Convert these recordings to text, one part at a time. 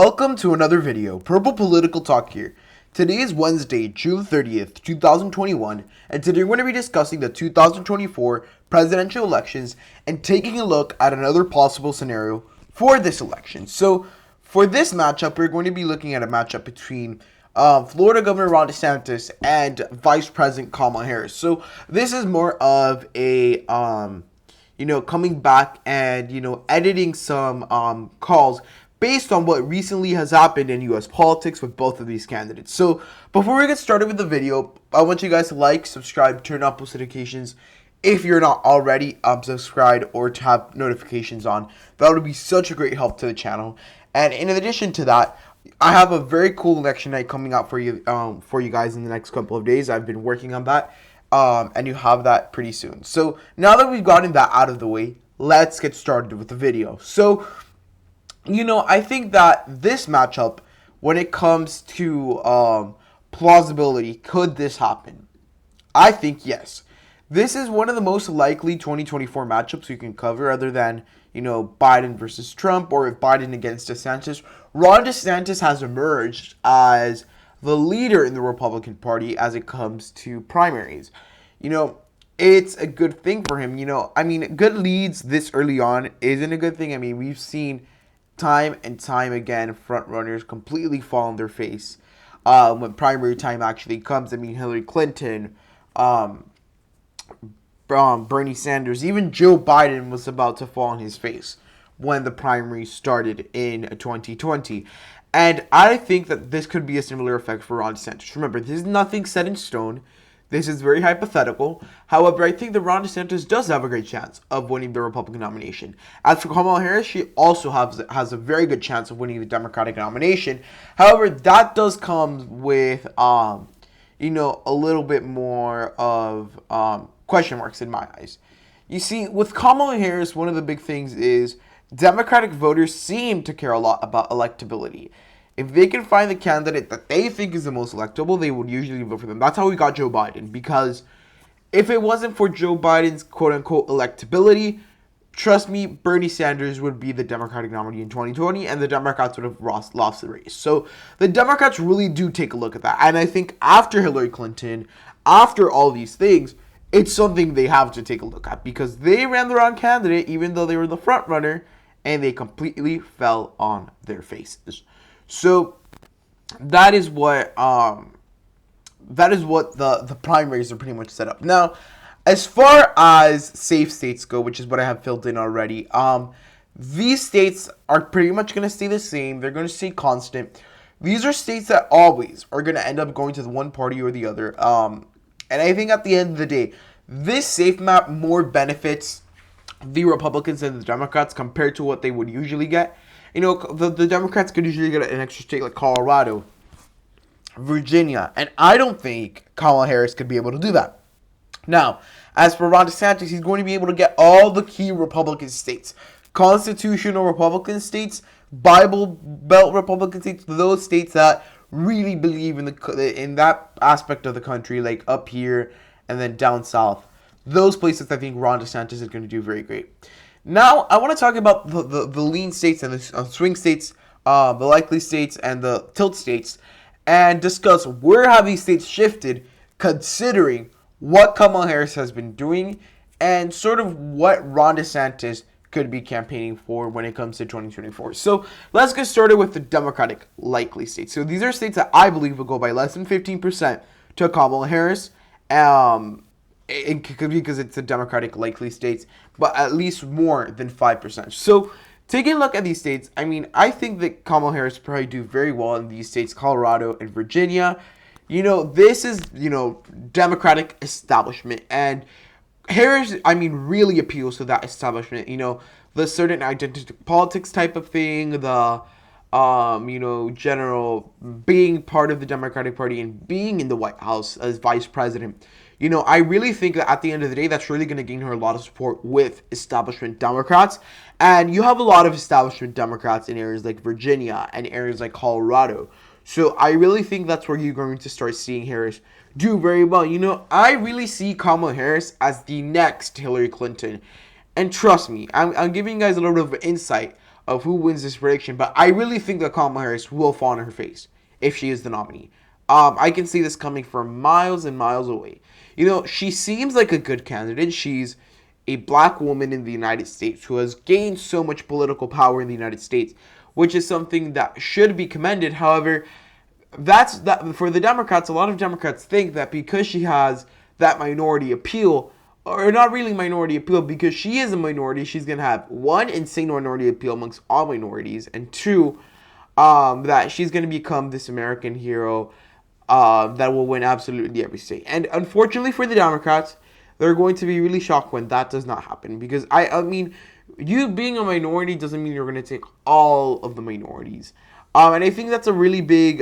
Welcome to another video, Purple Political Talk here. Today is Wednesday, June 30th, 2021, and today we're going to be discussing the 2024 presidential elections and taking a look at another possible scenario for this election. So, for this matchup, we're going to be looking at a matchup between Florida Governor Ron DeSantis and Vice President Kamala Harris. So, this is more of a, coming back and, editing some calls based on what recently has happened in U.S. politics with both of these candidates. So, before we get started with the video, I want you guys to like, subscribe, turn on post notifications if you're not already subscribed or to have notifications on. That would be such a great help to the channel. And in addition to that, I have a very cool election night coming out for you guys in the next couple of days. I've been working on that, and you have that pretty soon. So, now that we've gotten that out of the way, let's get started with the video. So, I think that this matchup, when it comes to plausibility, could this happen? I think yes. This is one of the most likely 2024 matchups we can cover other than, Biden versus Trump or Biden against DeSantis. Ron DeSantis has emerged as the leader in the Republican Party as it comes to primaries. It's a good thing for him. Good leads this early on isn't a good thing. We've seen time and time again, front runners completely fall on their face when primary time actually comes. Hillary Clinton, Bernie Sanders, even Joe Biden was about to fall on his face when the primary started in 2020. And I think that this could be a similar effect for Ron DeSantis. Remember, this is nothing set in stone. This is very hypothetical. However, I think that Ron DeSantis does have a great chance of winning the Republican nomination. As for Kamala Harris, she also has a very good chance of winning the Democratic nomination. However, that does come with, a little bit more of question marks in my eyes. You see, with Kamala Harris, one of the big things is Democratic voters seem to care a lot about electability. If they can find the candidate that they think is the most electable, they would usually vote for them. That's how we got Joe Biden. Because if it wasn't for Joe Biden's quote-unquote electability, trust me, Bernie Sanders would be the Democratic nominee in 2020, and the Democrats would have lost the race. So the Democrats really do take a look at that. And I think after Hillary Clinton, after all these things, it's something they have to take a look at. Because they ran the wrong candidate, even though they were the front runner, and they completely fell on their faces. So that is what the primaries are pretty much set up. Now, as far as safe states go, which is what I have filled in already, these states are pretty much going to stay the same. They're going to stay constant. These are states that always are going to end up going to the one party or the other. And I think at the end of the day, this safe map more benefits the Republicans and the Democrats compared to what they would usually get. The Democrats could usually get an extra state like Colorado, Virginia, and I don't think Kamala Harris could be able to do that. Now, as for Ron DeSantis, he's going to be able to get all the key Republican states, constitutional Republican states, Bible Belt Republican states, those states that really believe in that aspect of the country, like up here and then down south. Those places I think Ron DeSantis is going to do very great. Now, I want to talk about the lean states and the swing states, the likely states, and the tilt states, and discuss where have these states shifted considering what Kamala Harris has been doing and sort of what Ron DeSantis could be campaigning for when it comes to 2024. So, let's get started with the Democratic likely states. So, these are states that I believe will go by less than 15% to Kamala Harris, because it's the Democratic likely states, but at least more than 5%. So, taking a look at these states, I think that Kamala Harris probably do very well in these states, Colorado and Virginia. This is, Democratic establishment, and Harris, really appeals to that establishment. The certain identity politics type of thing, the, general being part of the Democratic Party and being in the White House as vice president. I really think that at the end of the day, that's really going to gain her a lot of support with establishment Democrats. And you have a lot of establishment Democrats in areas like Virginia and areas like Colorado. So I really think that's where you're going to start seeing Harris do very well. I really see Kamala Harris as the next Hillary Clinton. And trust me, I'm giving you guys a little bit of insight of who wins this prediction, but I really think that Kamala Harris will fall on her face if she is the nominee. I can see this coming from miles and miles away. She seems like a good candidate. She's a black woman in the United States who has gained so much political power in the United States, which is something that should be commended. However, that's that for the Democrats. A lot of Democrats think that because she has that minority appeal, or not really minority appeal, because she is a minority, she's going to have, one, insane minority appeal amongst all minorities, and two, that she's going to become this American hero that will win absolutely every state. And unfortunately for the Democrats, they're going to be really shocked when that does not happen. Because, I mean, you being a minority doesn't mean you're going to take all of the minorities. And I think that's a really big,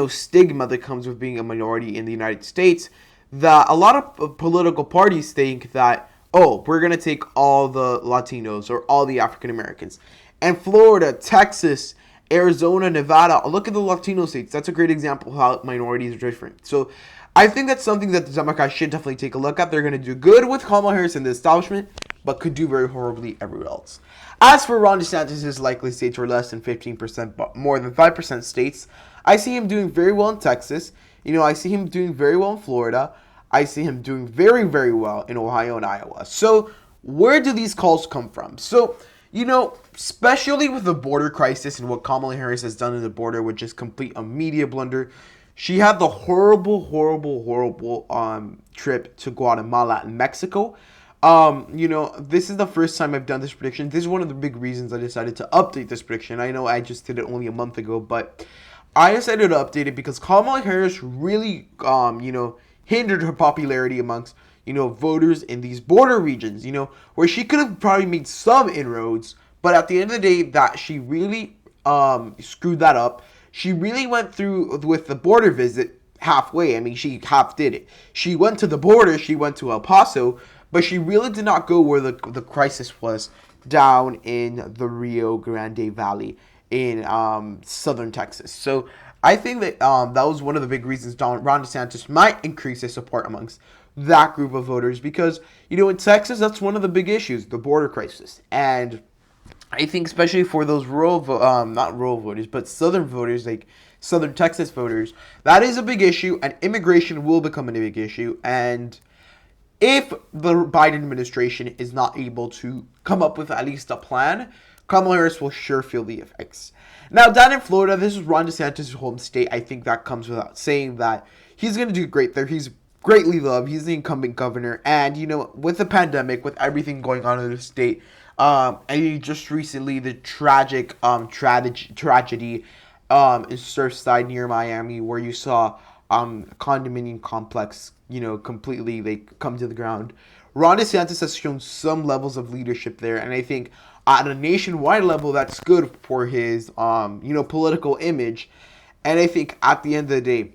stigma that comes with being a minority in the United States, that a lot of political parties think that, oh, we're going to take all the Latinos or all the African Americans. And Florida, Texas, Arizona, Nevada, look at the Latino states. That's a great example of how minorities are different. So I think that's something that the Democrats should definitely take a look at. They're going to do good with Kamala Harris in the establishment, but could do very horribly everywhere else. As for Ron DeSantis' likely states were less than 15%, but more than 5% states, I see him doing very well in Texas. I see him doing very well in Florida. I see him doing very, very well in Ohio and Iowa. So where do these calls come from? So, especially with the border crisis and what Kamala Harris has done in the border, which is complete a media blunder. She had the horrible trip to Guatemala and Mexico. This is the first time I've done this prediction. This is one of the big reasons I decided to update this prediction. I know I just did it only a month ago, but I decided to update it because Kamala Harris really, hindered her popularity amongst, voters in these border regions, where she could have probably made some inroads, but at the end of the day, that she really screwed that up. She really went through with the border visit halfway. I mean, she half did it. She went to the border, she went to El Paso, but she really did not go where the crisis was, down in the Rio Grande Valley in southern Texas. So I think that that was one of the big reasons Ron DeSantis might increase his support amongst that group of voters, because, in Texas, that's one of the big issues, the border crisis. And I think especially for those not rural voters, but southern voters, like southern Texas voters, that is a big issue, and immigration will become a big issue. And if the Biden administration is not able to come up with at least a plan, Kamala Harris will sure feel the effects. Now, down in Florida, this is Ron DeSantis' home state. I think that comes without saying that he's going to do great there. He's greatly loved. He's the incumbent governor. And, with the pandemic, with everything going on in the state, and just recently the tragic tragedy in Surfside near Miami, where you saw a condominium complex, completely come to the ground. Ron DeSantis has shown some levels of leadership there, and I think at a nationwide level, that's good for his, political image. And I think at the end of the day,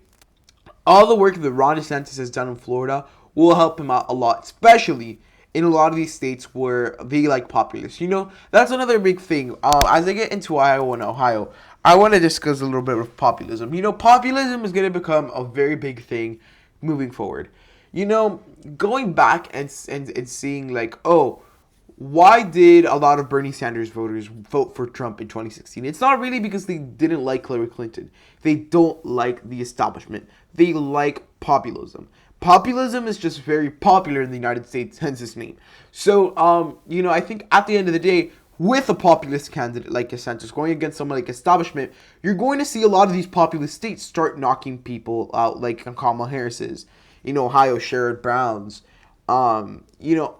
all the work that Ron DeSantis has done in Florida will help him out a lot, especially in a lot of these states where they like populists. That's another big thing. As I get into Iowa and Ohio, I want to discuss a little bit of populism. Populism is going to become a very big thing moving forward. Going back and seeing why did a lot of Bernie Sanders voters vote for Trump in 2016? It's not really because they didn't like Hillary Clinton. They don't like the establishment. They like populism. Populism is just very popular in the United States, hence its name. So, I think at the end of the day, with a populist candidate like DeSantis going against someone like establishment, you're going to see a lot of these populist states start knocking people out, like Kamala Harris's, Ohio, Sherrod Brown's. A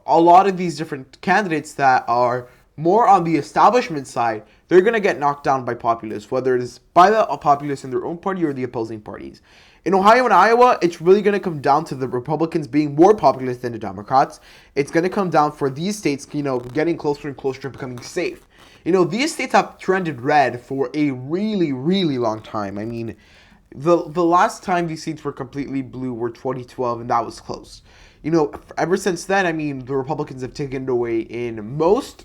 lot of these different candidates that are more on the establishment side, they're going to get knocked down by populists, whether it's by the populists in their own party or the opposing parties. In Ohio and Iowa, it's really going to come down to the Republicans being more populist than the Democrats. It's going to come down for these states, getting closer and closer to becoming safe. These states have trended red for a really, really long time. I mean, the last time these states were completely blue were 2012, and that was close. Ever since then, I mean, the Republicans have taken it away in most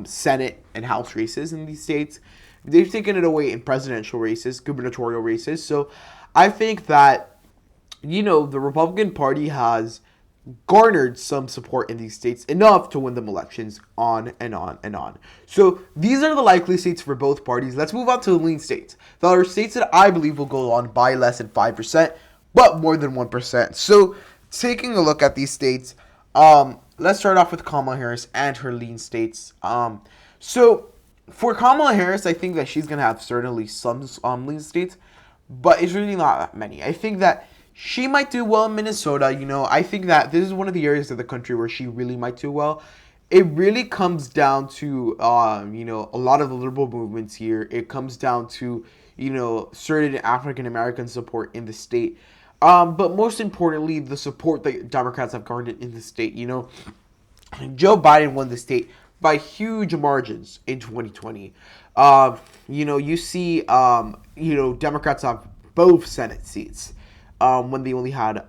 Senate and House races in these states. They've taken it away in presidential races, gubernatorial races. So I think that, the Republican Party has garnered some support in these states enough to win them elections, on and on and on. So these are the likely states for both parties. Let's move on to the lean states. There are states that I believe will go on by less than 5%, but more than 1%. So taking a look at these states, let's start off with Kamala Harris and her lean states. So for Kamala Harris, I think that she's going to have certainly some lean states, but it's really not that many. I think that she might do well in Minnesota. I think that this is one of the areas of the country where she really might do well. It really comes down to, a lot of the liberal movements here. It comes down to, certain African-American support in the state. But most importantly, the support that Democrats have garnered in the state. Joe Biden won the state by huge margins in 2020. You see, Democrats have both Senate seats when they only had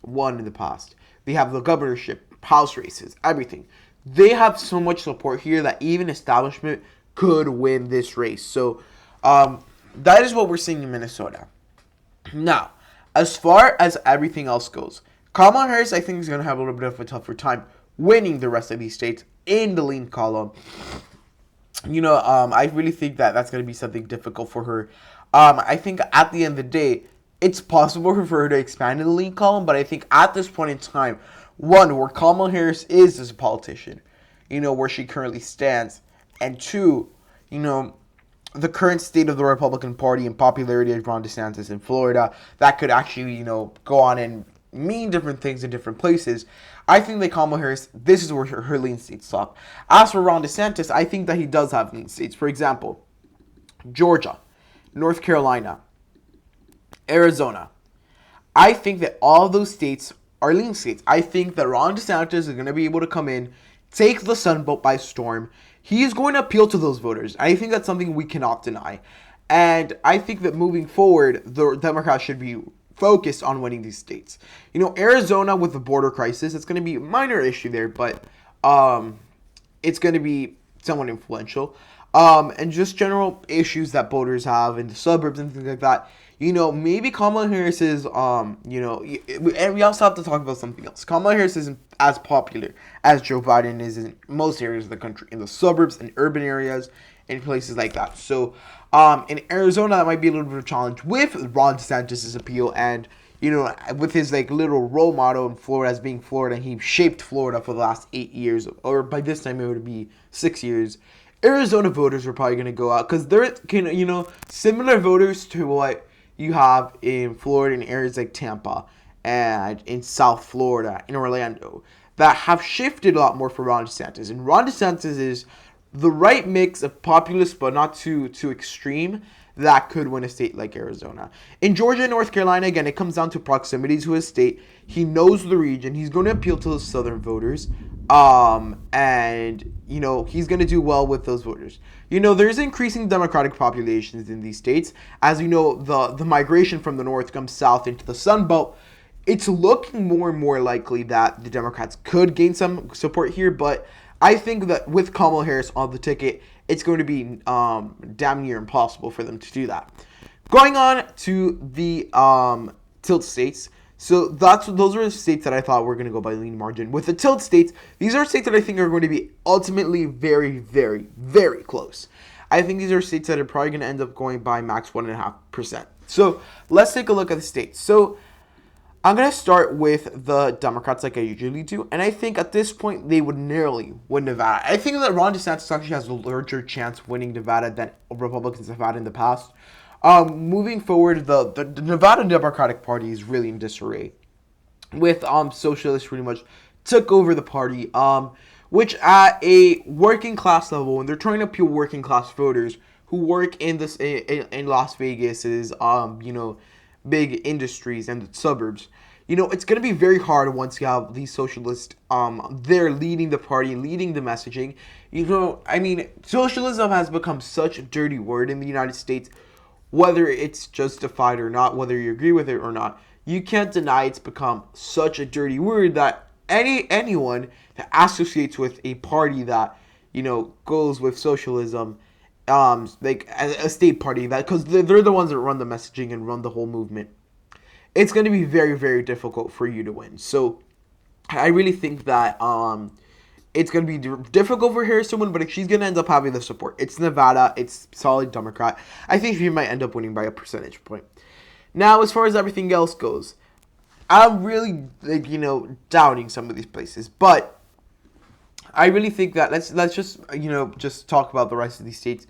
one in the past. They have the governorship, House races, everything. They have so much support here that even establishment could win this race. So that is what we're seeing in Minnesota. Now, as far as everything else goes, Kamala Harris, I think, is going to have a little bit of a tougher time winning the rest of these states in the lean column. I really think that that's going to be something difficult for her. I think at the end of the day, it's possible for her to expand in the lean column, but I think at this point in time, one, where Kamala Harris is as a politician, where she currently stands, and two, the current state of the Republican Party and popularity of Ron DeSantis in Florida, that could actually, go on and mean different things in different places. I think that Kamala Harris, this is where her lean states stop. As for Ron DeSantis, I think that he does have lean states. For example, Georgia, North Carolina, Arizona. I think that all of those states are lean states. I think that Ron DeSantis is going to be able to come in, take the Sun Belt by storm. He is going to appeal to those voters. I think that's something we cannot deny. And I think that moving forward, the Democrats should be focused on winning these states. Arizona with the border crisis, it's going to be a minor issue there, but it's going to be somewhat influential. And just general issues that voters have in the suburbs and things like that. Maybe Kamala Harris is, and we also have to talk about something else. Kamala Harris isn't as popular as Joe Biden is in most areas of the country, in the suburbs and urban areas, and places like that. So, in Arizona, that might be a little bit of a challenge with Ron DeSantis' appeal and, with his, little role model in Florida as being Florida. He shaped Florida for the last 8 years, or by this time it would be 6 years. Arizona voters are probably going to go out because they're, similar voters to what you have in Florida and areas like Tampa and in South Florida, in Orlando, that have shifted a lot more for Ron DeSantis. And Ron DeSantis is the right mix of populist but not too extreme that could win a state like Arizona. In Georgia and North Carolina, again, it comes down to proximity to his state. He knows the region. He's going to appeal to the southern voters. And, he's going to do well with those voters. There's increasing Democratic populations in these states. As the migration from the north comes south into the Sun Belt. It's looking more and more likely that the Democrats could gain some support here, but I think that with Kamala Harris on the ticket, it's going to be damn near impossible for them to do that. Going on to the tilt states. So those are the states that I thought were going to go by lean margin. With the tilt states, these are states that I think are going to be ultimately very, very, very close. I think these are states that are probably going to end up going by max 1.5%. So let's take a look at the states. So I'm going to start with the Democrats like I usually do. And I think at this point, they would narrowly win Nevada. I think that Ron DeSantis actually has a larger chance winning Nevada than Republicans have had in the past. Moving forward, the Nevada Democratic Party is really in disarray. With socialists pretty much took over the party. Which at a working class level, and they're trying to appeal working class voters who work in Las Vegas's big industries and the suburbs. It's going to be very hard once you have these socialists there leading the party, leading the messaging. Socialism has become such a dirty word in the United States, whether it's justified or not, whether you agree with it or not. You can't deny it's become such a dirty word that anyone that associates with a party that, goes with socialism, like a state party, that because they're the ones that run the messaging and run the whole movement, it's going to be very, very difficult for you to win. So I really think that it's going to be difficult for Harris to win, but she's going to end up having the support. It's Nevada. It's solid Democrat. I think she might end up winning by a percentage point. Now, as far as everything else goes, I'm really, doubting some of these places. But I really think that, let's just talk about the rest of these states.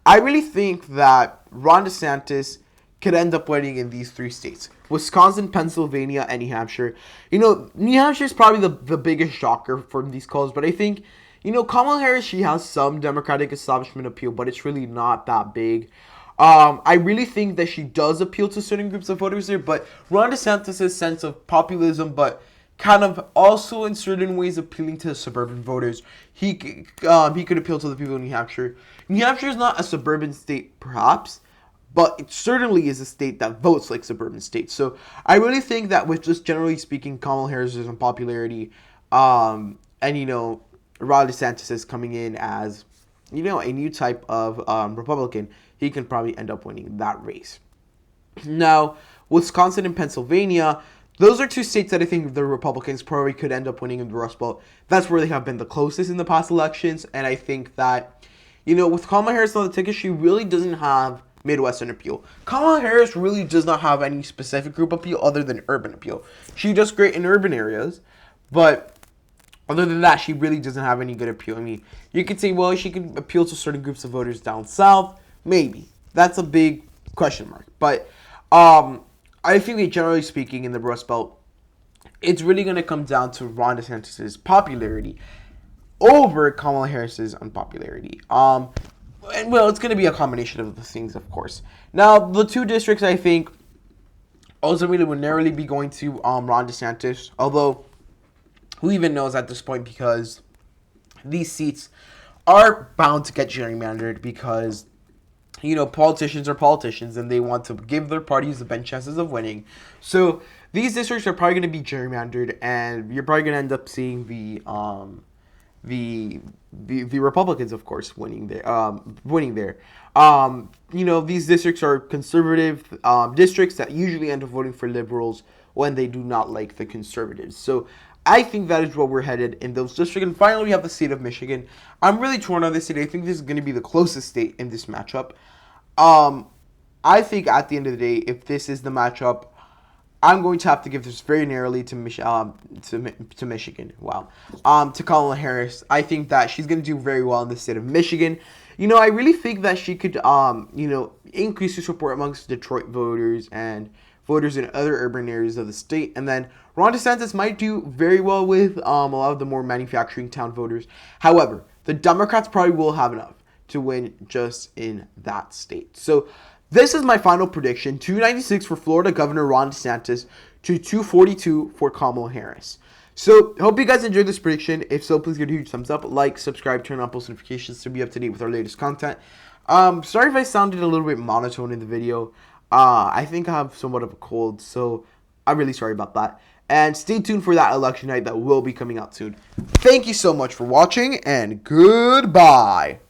I really think that Ron DeSantis could end up winning in these 3 states: Wisconsin, Pennsylvania, and New Hampshire. New Hampshire is probably the biggest shocker from these calls, but I think, Kamala Harris, she has some Democratic establishment appeal, but it's really not that big. I really think that she does appeal to certain groups of voters there, but Ron DeSantis' sense of populism, but kind of also in certain ways appealing to suburban voters. He could appeal to the people in New Hampshire. New Hampshire is not a suburban state, perhaps, but it certainly is a state that votes like suburban states. So I really think that with just generally speaking, Kamala Harris' unpopularity, and Ron DeSantis is coming in as a new type of Republican, he can probably end up winning that race. Now, Wisconsin and Pennsylvania, those are 2 states that I think the Republicans probably could end up winning in the Rust Belt. That's where they have been the closest in the past elections, and I think that, with Kamala Harris on the ticket, she really doesn't have Midwestern appeal. Kamala Harris really does not have any specific group appeal other than urban appeal. She does great in urban areas, but other than that, she really doesn't have any good appeal. I mean, you could say, well, she could appeal to certain groups of voters down south. Maybe. That's a big question mark. But I think that generally speaking in the Rust Belt, it's really going to come down to Ron DeSantis' popularity over Kamala Harris's unpopularity. And, well, it's going to be a combination of the things, of course. Now, the 2 districts, I think, ultimately would narrowly be going to Ron DeSantis, although who even knows at this point, because these seats are bound to get gerrymandered because, politicians are politicians and they want to give their parties the best chances of winning. So these districts are probably going to be gerrymandered, and you're probably going to end up seeing the Republicans, of course, winning there. These districts are conservative districts that usually end up voting for liberals when they do not like the conservatives. So I think that is where we're headed in those districts. And finally, we have the state of Michigan. I'm really torn on this state. I think this is going to be the closest state in this matchup. I think at the end of the day, if this is the matchup, I'm going to have to give this very narrowly to Michigan. Wow. To Kamala Harris. I think that she's going to do very well in the state of Michigan. I really think that she could, increase her support amongst Detroit voters and voters in other urban areas of the state. And then Ron DeSantis might do very well with a lot of the more manufacturing town voters. However, the Democrats probably will have enough to win just in that state. So this is my final prediction: 296 for Florida Governor Ron DeSantis to 242 for Kamala Harris. So, hope you guys enjoyed this prediction. If so, please give it a huge thumbs up, like, subscribe, turn on post notifications to be up to date with our latest content. Sorry if I sounded a little bit monotone in the video. I think I have somewhat of a cold, so I'm really sorry about that. And stay tuned for that election night that will be coming out soon. Thank you so much for watching, and goodbye.